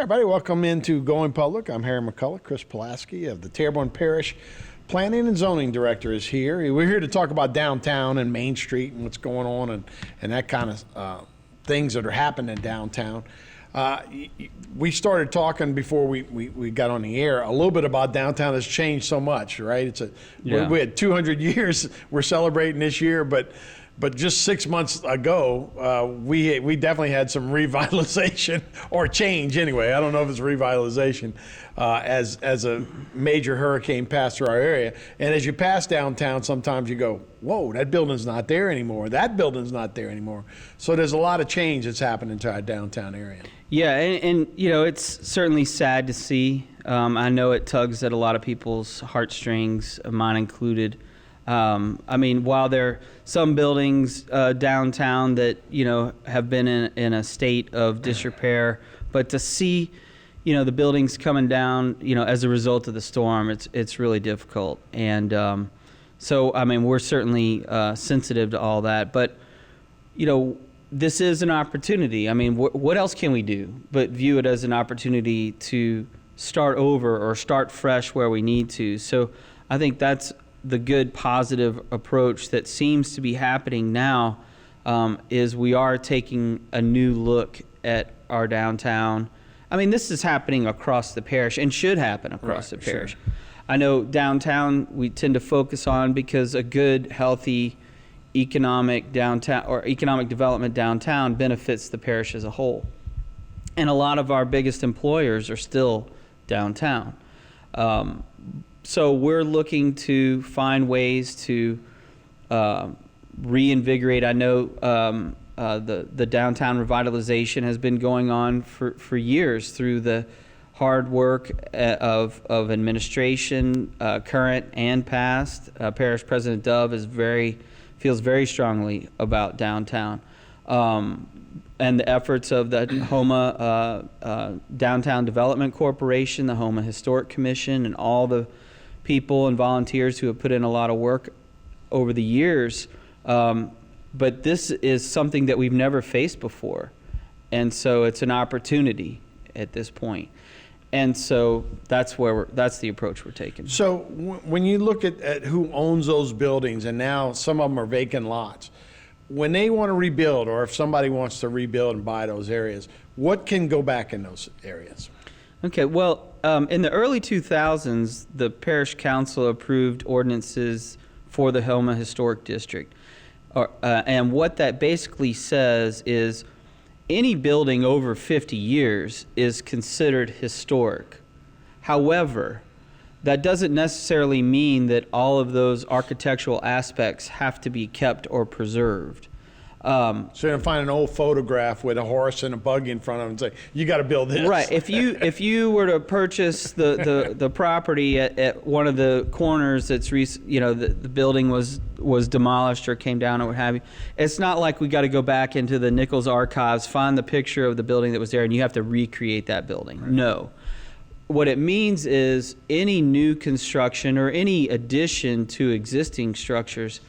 Everybody, welcome into Going Public. I'm Harry McCullough. Chris Pulaski of the Terrebonne Parish Planning and Zoning Director is here. We're here to talk about downtown and Main Street and what's going on and that kind of things that are happening downtown. We started talking before we got on the air a little bit about downtown has changed so much, right? We had 200 years we're celebrating this year, but just 6 months ago, we definitely had some revitalization or change anyway. I don't know if it's revitalization as a major hurricane passed through our area. And as you pass downtown, sometimes you go, whoa, that building's not there anymore. That building's not there anymore. So there's a lot of change that's happening to our downtown area. Yeah, and you know, it's certainly sad to see. I know it tugs at a lot of people's heartstrings, mine included. I mean, while there are some buildings downtown that, you know, have been in a state of disrepair, but to see, you know, the buildings coming down, you know, as a result of the storm, it's really difficult. And so, I mean, we're certainly sensitive to all that. But, you know, this is an opportunity. I mean, what else can we do but view it as an opportunity to start over or start fresh where we need to? So I think that's the good positive approach that seems to be happening now, is we are taking a new look at our downtown. I mean, this is happening across the parish and should happen across the parish. Sure. I know downtown we tend to focus on because a good, healthy economic downtown or economic development downtown benefits the parish as a whole. And a lot of our biggest employers are still downtown. So we're looking to find ways to reinvigorate. I know the downtown revitalization has been going on for years through the hard work of administration, current and past. Parish President Dove feels very strongly about downtown. And the efforts of the Homa Downtown Development Corporation, the Homa Historic Commission, and all the people and volunteers who have put in a lot of work over the years. But this is something that we've never faced before. And so it's an opportunity at this point. And so that's the approach we're taking. So when you look at who owns those buildings, and now some of them are vacant lots, when they want to rebuild, or if somebody wants to rebuild and buy those areas, what can go back in those areas? Okay, well, in the early 2000s, the Parish Council approved ordinances for the Homa Historic District. And what that basically says is any building over 50 years is considered historic. However, that doesn't necessarily mean that all of those architectural aspects have to be kept or preserved. So you're gonna find an old photograph with a horse and a buggy in front of it and say, you gotta build this. Right, if you were to purchase the property at one of the corners that's, the building was demolished or came down or what have you, it's not like we gotta go back into the Nichols archives, find the picture of the building that was there and you have to recreate that building. Right. No. What it means is any new construction or any addition to existing structures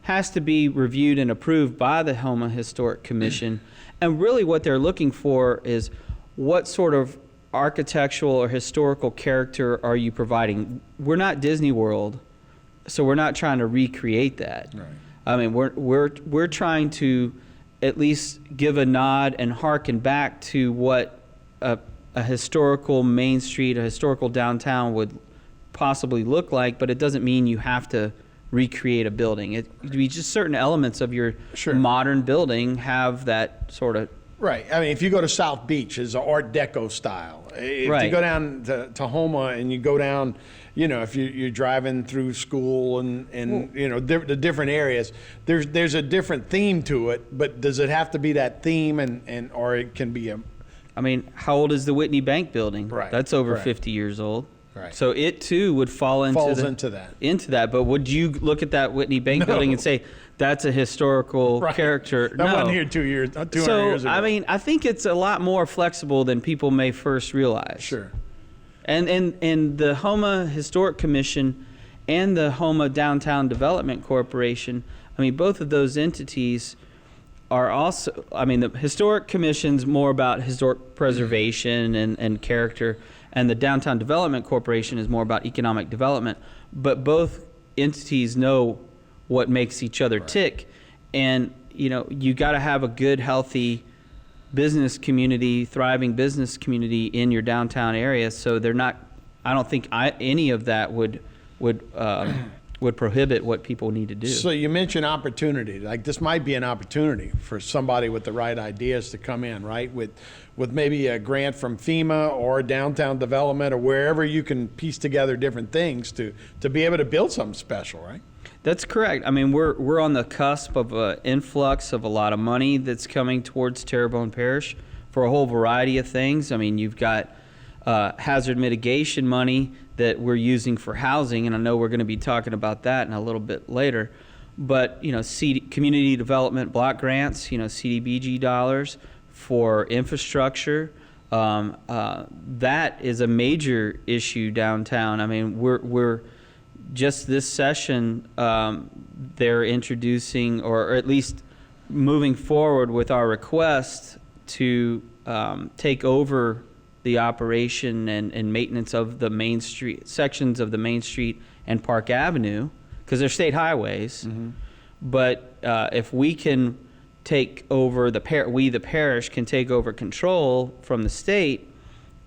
has to be reviewed and approved by the Homa Historic Commission. And really what they're looking for is what sort of architectural or historical character are you providing? We're not Disney World, so we're not trying to recreate that. Right. I mean, we're trying to at least give a nod and hearken back to what a historical Main Street, a historical downtown would possibly look like, but it doesn't mean you have to recreate a building. It could be just certain elements of your modern building have that sort of. Right. I mean, if you go to South Beach, it's an Art Deco style. If you go down to Homa and you go down, if you're driving through school and the different areas, there's a different theme to it. But does it have to be that theme or it can be a? I mean, how old is the Whitney Bank building? Right. That's over 50 years old. Right. So it too would falls into that. But would you look at that Whitney Bank building and say that's a historical character? That wasn't here 200 years ago. I mean, I think it's a lot more flexible than people may first realize. Sure. And the Homa Historic Commission and the Homa Downtown Development Corporation, I mean, both of those entities are also, I mean, the historic commission's more about historic preservation and character, and the Downtown Development Corporation is more about economic development. But both entities know what makes each other tick, and you got to have a good, healthy business community, thriving business community in your downtown area. So they're not. I don't think any of that would prohibit what people need to do. So you mentioned opportunity. Like, this might be an opportunity for somebody with the right ideas to come in, right? With maybe a grant from FEMA or downtown development or wherever you can piece together different things to be able to build something special, right? That's correct. I mean, we're on the cusp of an influx of a lot of money that's coming towards Terrebonne Parish for a whole variety of things. I mean, you've got hazard mitigation money that we're using for housing, and I know we're going to be talking about that in a little bit later. But community development block grants, CDBG dollars for infrastructure. That is a major issue downtown. I mean, we're just this session, they're introducing, or at least moving forward with our request to take over the operation and maintenance of the Main Street sections of the Main Street and Park Avenue, because they're state highways. Mm-hmm. But if we can take over the parish can take over control from the state,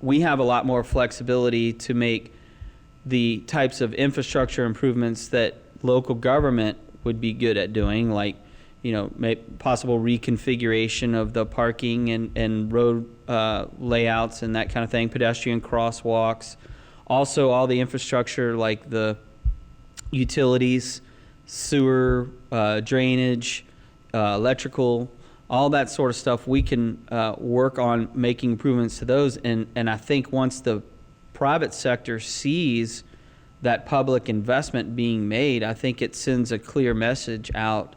we have a lot more flexibility to make the types of infrastructure improvements that local government would be good at doing, like possible reconfiguration of the parking and road layouts and that kind of thing, pedestrian crosswalks. Also, all the infrastructure like the utilities, sewer, drainage, electrical, all that sort of stuff. We can work on making improvements to those. And I think once the private sector sees that public investment being made, I think it sends a clear message out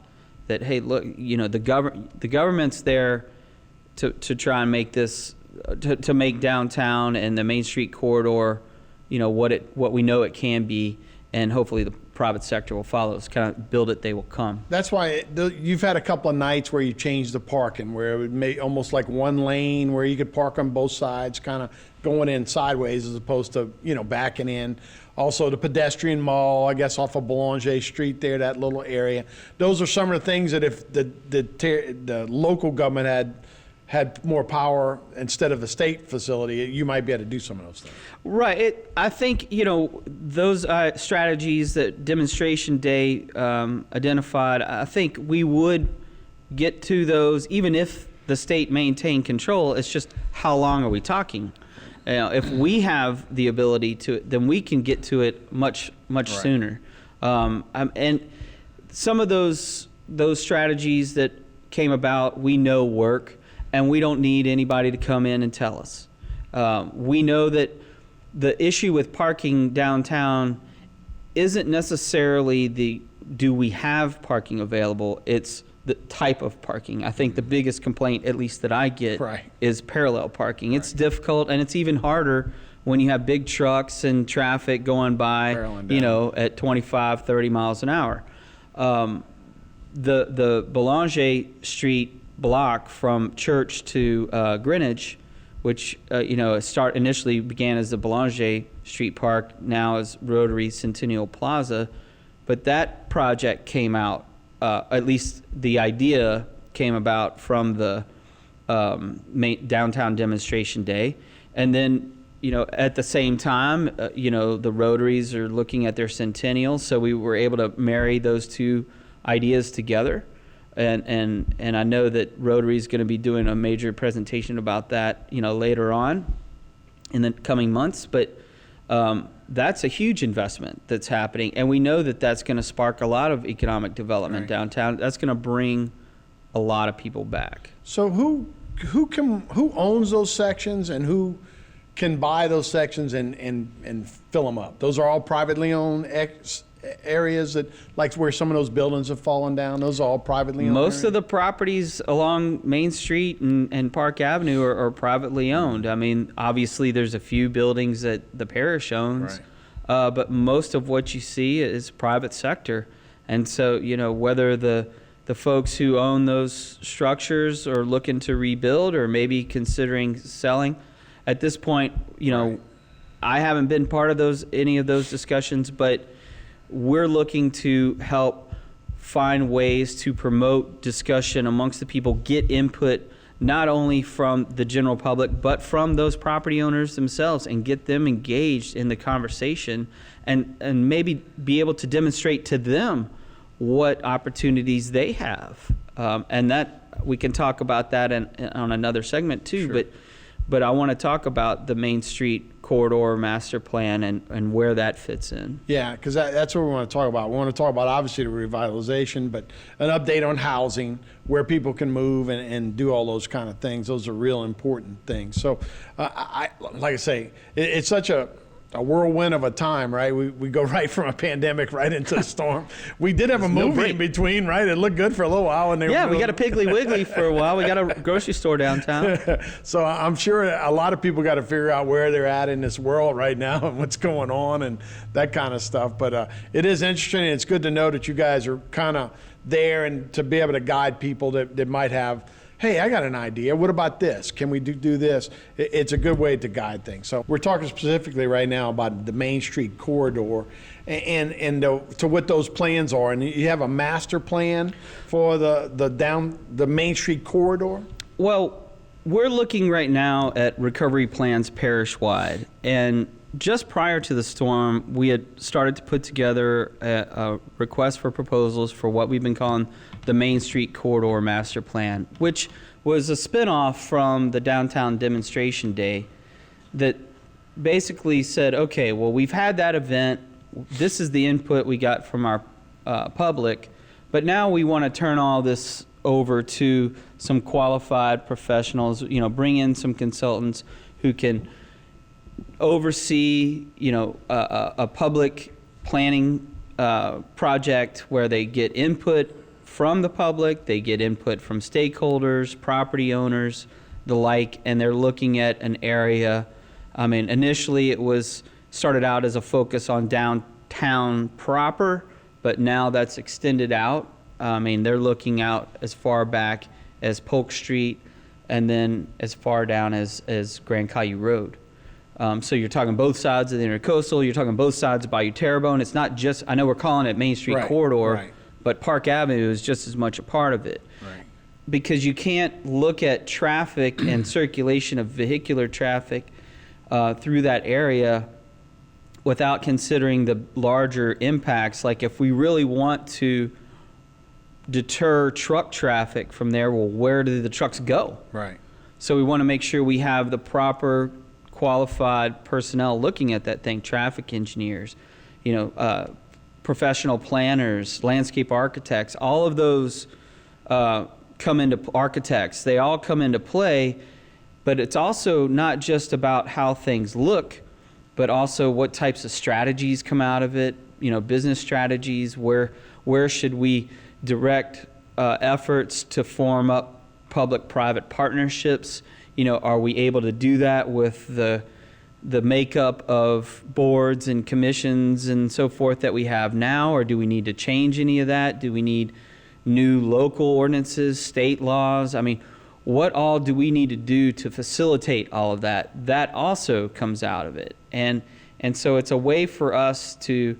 that, hey, look, the government's there to try and make this, to make downtown and the Main Street corridor, what we know it can be, and hopefully the private sector will follow. It's kind of build it, they will come. That's why you've had a couple of nights where you changed the parking, where it would make almost like one lane where you could park on both sides, kind of going in sideways as opposed to, backing in. Also, the pedestrian mall, I guess, off of Boulanger Street there, that little area. Those are some of the things that if the local government had more power instead of a state facility, you might be able to do some of those things. Right. I think, those strategies that Demonstration Day identified, I think we would get to those even if the state maintained control. It's just how long are we talking? If we have the ability to, then we can get to it much right. sooner. And some of those strategies that came about, we know work, and we don't need anybody to come in and tell us. We know that the issue with parking downtown isn't necessarily do we have parking available? It's the type of parking. I think the biggest complaint, at least that I get, right. is parallel parking. Right. It's difficult, and it's even harder when you have big trucks and traffic going by, at 25, 30 miles an hour. The Boulanger Street block from Church to Greenwich, which initially began as the Boulanger Street Park, now as Rotary Centennial Plaza, but that project came out. At least the idea came about from the downtown Demonstration Day. And then, at the same time, the Rotaries are looking at their centennial. So we were able to marry those two ideas together. And I know that Rotary is going to be doing a major presentation about that, later on in the coming months. But that's a huge investment that's happening, and we know that that's going to spark a lot of economic development right. downtown. That's going to bring a lot of people back. So who owns those sections, and who can buy those sections and fill them up? Those are all privately owned areas that, like where some of those buildings have fallen down. Those are all privately owned. Most of the properties along Main Street and Park Avenue are privately owned. I mean, obviously there's a few buildings that the parish owns, right. But most of what you see is private sector. And so, whether the the folks who own those structures are looking to rebuild or maybe considering selling. At this point, I haven't been part of any of those discussions, but we're looking to help find ways to promote discussion amongst the people, get input not only from the general public, but from those property owners themselves, and get them engaged in the conversation, and maybe be able to demonstrate to them what opportunities they have. And that we can talk about that on another segment too. Sure. But I want to talk about the Main Street corridor master plan and where that fits in. Yeah, because that's what we want to talk about. We want to talk about, obviously, the revitalization, but an update on housing, where people can move and do all those kind of things. Those are real important things. So, like I say, it's such a whirlwind of a time, right? We go right from a pandemic right into the storm. We did have a movie in between, right? It looked good for a little while. And we got a Piggly Wiggly for a while. We got a grocery store downtown. So I'm sure a lot of people got to figure out where they're at in this world right now and what's going on and that kind of stuff. But it is interesting, and it's good to know that you guys are kind of there and to be able to guide people that might have, hey, I got an idea. What about this? Can we do this? It's a good way to guide things. So we're talking specifically right now about the Main Street corridor and to what those plans are. And you have a master plan for the Main Street corridor? Well, we're looking right now at recovery plans parish-wide. And just prior to the storm, we had started to put together a request for proposals for what we've been calling the Main Street Corridor Master Plan, which was a spinoff from the Downtown Demonstration Day that basically said, okay, well, we've had that event. This is the input we got from our public, but now we want to turn all this over to some qualified professionals, bring in some consultants who can oversee, a public planning project where they get input from the public, they get input from stakeholders, property owners, the like, and they're looking at an area. I mean, initially it was started out as a focus on downtown proper, but now that's extended out. I mean, they're looking out as far back as Polk Street and then as far down as Grand Caillou Road. So you're talking both sides of the Intercoastal, you're talking both sides of Bayou Terrebonne. It's not just, I know we're calling it Main Street Corridor, right. But Park Avenue is just as much a part of it. Right. Because you can't look at traffic and circulation of vehicular traffic through that area without considering the larger impacts. Like if we really want to deter truck traffic from there, well, where do the trucks go? Right. So we want to make sure we have the proper qualified personnel looking at that thing, traffic engineers, professional planners, landscape architects, all of those come into architects. They all come into play, but it's also not just about how things look, but also what types of strategies come out of it, business strategies, where should we direct efforts to form up public-private partnerships. Are we able to do that with the makeup of boards and commissions and so forth that we have now, or do we need to change any of that? Do we need new local ordinances, state laws? I mean, what all do we need to do to facilitate all of that? That also comes out of it. And so it's a way for us to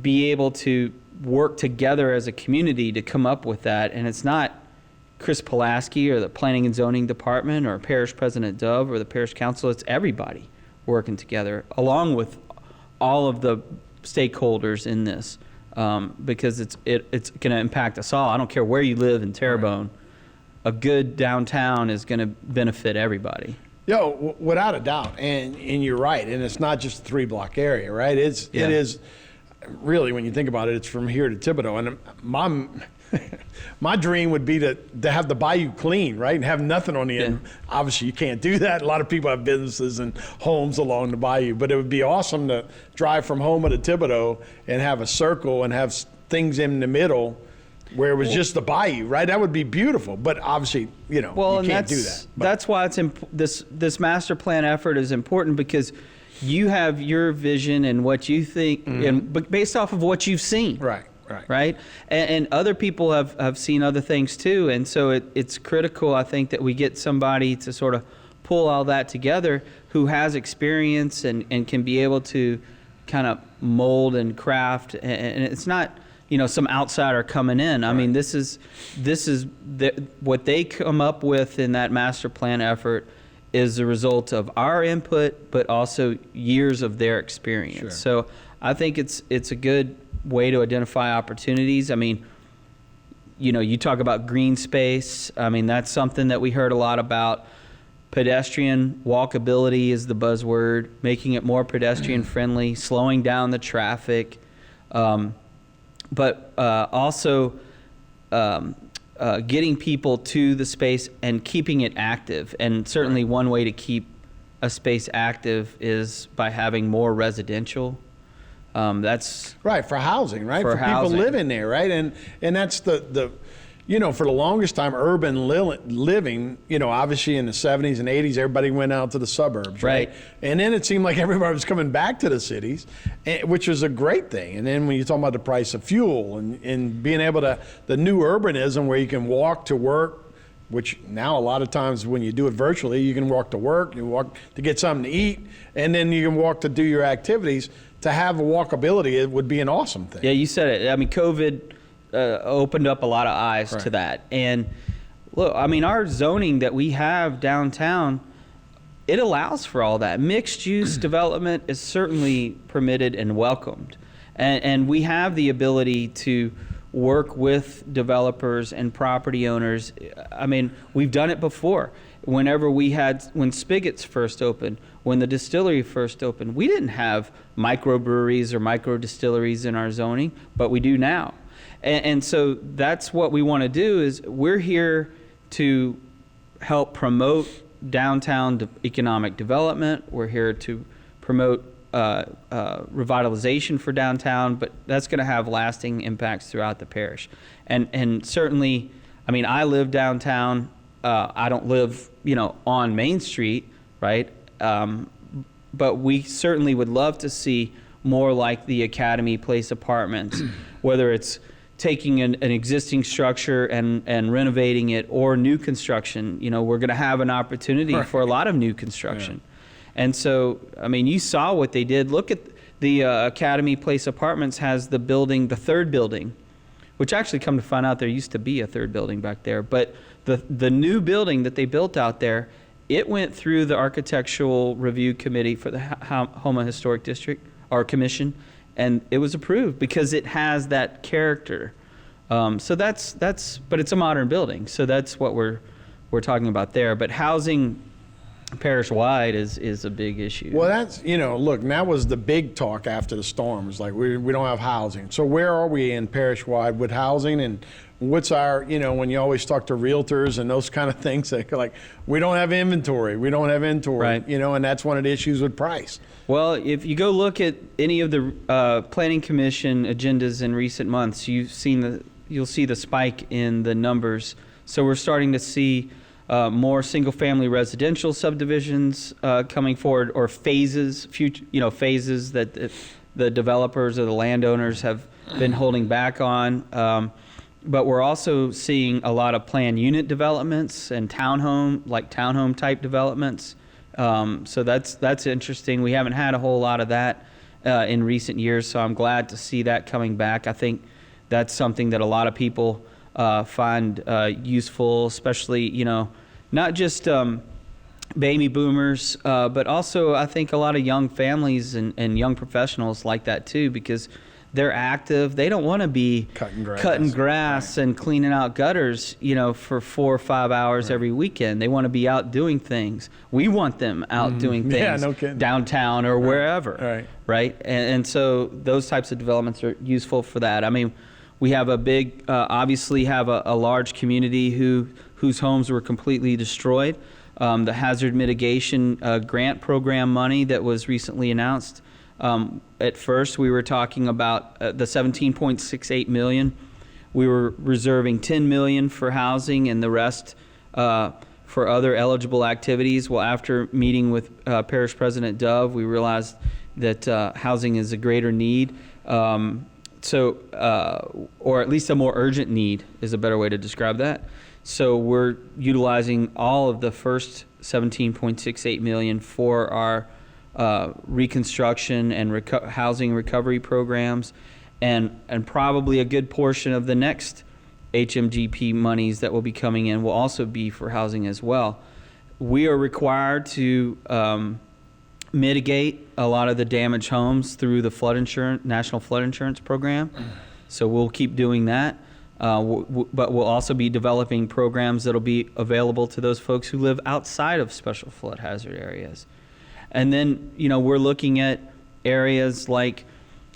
be able to work together as a community to come up with that. And it's not Chris Pulaski or the Planning and Zoning Department or Parish President Dove or the Parish Council. It's everybody working together along with all of the stakeholders in this, because it's going to impact us all. I don't care where you live in Terrebonne. Right. A good downtown is going to benefit everybody. Without a doubt, and you're right, and it's not just a 3-block area, right? It is really, when you think about it, it's from here to Thibodaux, and my dream would be to have the bayou clean, right, and have nothing on the end. Obviously, you can't do that. A lot of people have businesses and homes along the bayou, but it would be awesome to drive from Houma to Thibodaux and have a circle and have things in the middle where it was just the bayou, right? That would be beautiful, but obviously, you can't do that. But that's why this master plan effort is important, because you have your vision and what you think, and based off of what you've seen. Right. right? And other people have seen other things too. And so it's critical, I think, that we get somebody to sort of pull all that together who has experience and can be able to kind of mold and craft. And it's not, some outsider coming in. I mean, this is what they come up with in that master plan effort is the result of our input, but also years of their experience. Sure. So I think it's a good way to identify opportunities. I mean, you talk about green space. I mean, that's something that we heard a lot about. Pedestrian walkability is the buzzword, making it more pedestrian friendly, slowing down the traffic, but also getting people to the space and keeping it active. And certainly one way to keep a space active is by having more residential. That's right, for housing, right? For housing. People living there, right? And that's the for the longest time, urban living, obviously in the 70s and 80s, everybody went out to the suburbs, right? And then it seemed like everybody was coming back to the cities, which was a great thing. And then when you talk about the price of fuel and being able to, the new urbanism where you can walk to work, which now a lot of times when you do it virtually, you can walk to work, you walk to get something to eat, and then you can walk to do your activities. To have a walkability, it would be an awesome thing. Yeah, you said it. I mean, COVID opened up a lot of eyes to that. And look, I mean, our zoning that we have downtown, it allows for all that. Mixed use development is certainly permitted and welcomed. And we have the ability to work with developers and property owners. I mean, we've done it before. When Spigot's first opened, when the distillery first opened, we didn't have microbreweries or micro distilleries in our zoning, but we do now. And so that's what we want to do is we're here to help promote downtown economic development. We're here to promote revitalization for downtown, but that's going to have lasting impacts throughout the parish. And certainly, I mean, I live downtown. I don't live, on Main Street, right? But we certainly would love to see more like the Academy Place apartments, whether it's taking an existing structure and renovating it or new construction. We're going to have an opportunity for a lot of new construction. Yeah. And so, I mean, you saw what they did. Look at the Academy Place Apartments has the building, the third building, which actually come to find out there used to be a third building back there. But the new building that they built out there, it went through the Architectural Review Committee for the Houma Historic District, or Commission, and it was approved because it has that character. So that's, but it's a modern building. So that's what we're talking about there. But housing parish-wide is a big issue. Well, that's, look, that was the big talk after the storm. It's like, we don't have housing. So where are we in parish-wide with housing? And what's our, when you always talk to realtors and those kind of things, they're like, we don't have inventory. Right. And that's one of the issues with price. Well, if you go look at any of the Planning Commission agendas in recent months, you'll see the spike in the numbers. So we're starting to see more single-family residential subdivisions coming forward, or phases that the developers or the landowners have been holding back on. But we're also seeing a lot of planned unit developments and townhome type developments. So that's interesting. We haven't had a whole lot of that in recent years, so I'm glad to see that coming back. I think that's something that a lot of people find useful, especially, not just baby boomers, but also I think a lot of young families and young professionals like that too, because they're active. They don't want to be cutting grass and cleaning out gutters, for 4 or 5 hours every weekend. They want to be out doing things. We want them out doing things downtown or wherever, right? And so those types of developments are useful for that. I mean, we have obviously have a large community whose homes were completely destroyed. The hazard mitigation grant program money that was recently announced. At first, we were talking about the $17.68 million. We were reserving $10 million for housing and the rest for other eligible activities. Well, after meeting with Parish President Dove, we realized that housing is a greater need. or at least a more urgent need is a better way to describe that. So we're utilizing all of the first 17.68 million for our reconstruction and housing recovery programs, and probably a good portion of the next HMGP monies that will be coming in will also be for housing as well. We are required to mitigate a lot of the damaged homes through the flood insurance, National Flood Insurance Program. So we'll keep doing that. But we'll also be developing programs that'll be available to those folks who live outside of special flood hazard areas. And then, we're looking at areas like,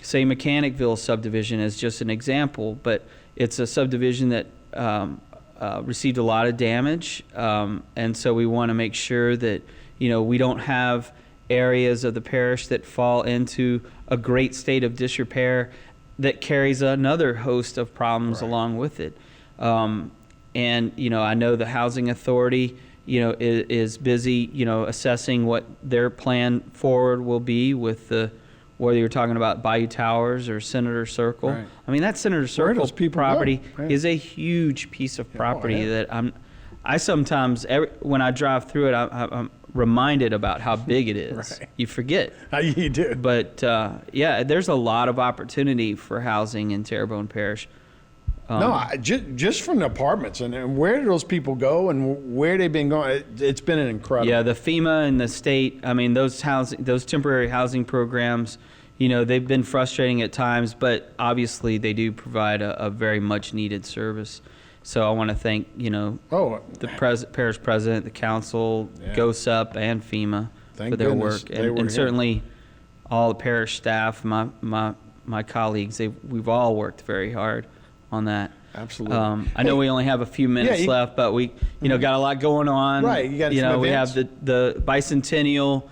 say, Mechanicville subdivision as just an example, but it's a subdivision that received a lot of damage. And so we want to make sure that, we don't have areas of the parish that fall into a great state of disrepair that carries another host of problems along with it. And, I know the Housing Authority, is busy, assessing what their plan forward will be with whether you're talking about Bayou Towers or Senator Circle. Right. I mean, that Senator Circle property Right. is a huge piece of property that I sometimes, when I drive through it, I'm reminded about how big it is. Right. You forget. You do. But there's a lot of opportunity for housing in Terrebonne Parish. Just from the apartments and where do those people go and where they've been going? It's been an incredible. Yeah, the FEMA and the state. I mean, those temporary housing programs. They've been frustrating at times, but obviously they do provide a very much needed service. So I want to thank the parish president, the council, GOSUP, and FEMA for their work, and certainly all the parish staff, my colleagues. We've all worked very hard on that. Absolutely. I know we only have a few minutes left, but we got a lot going on. Right. You got we have the bicentennial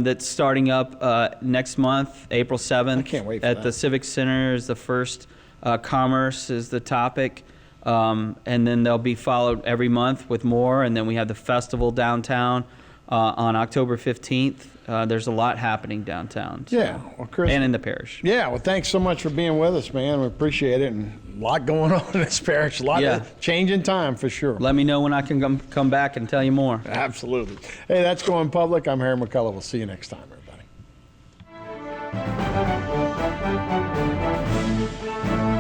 that's starting up next month, April 7th. I can't wait for at that. the Civic Center is the first. Commerce is the topic. And then they'll be followed every month with more. And then we have the festival downtown on October 15th. There's a lot happening downtown. So, Yeah. Well, Chris. and in the parish. Yeah. Well, thanks so much for being with us, man. We appreciate it. And a lot going on in this parish. A lot of changing time for sure. Let me know when I can come back and tell you more. Absolutely. Hey, that's Going Public. I'm Harry McCullough. We'll see you next time.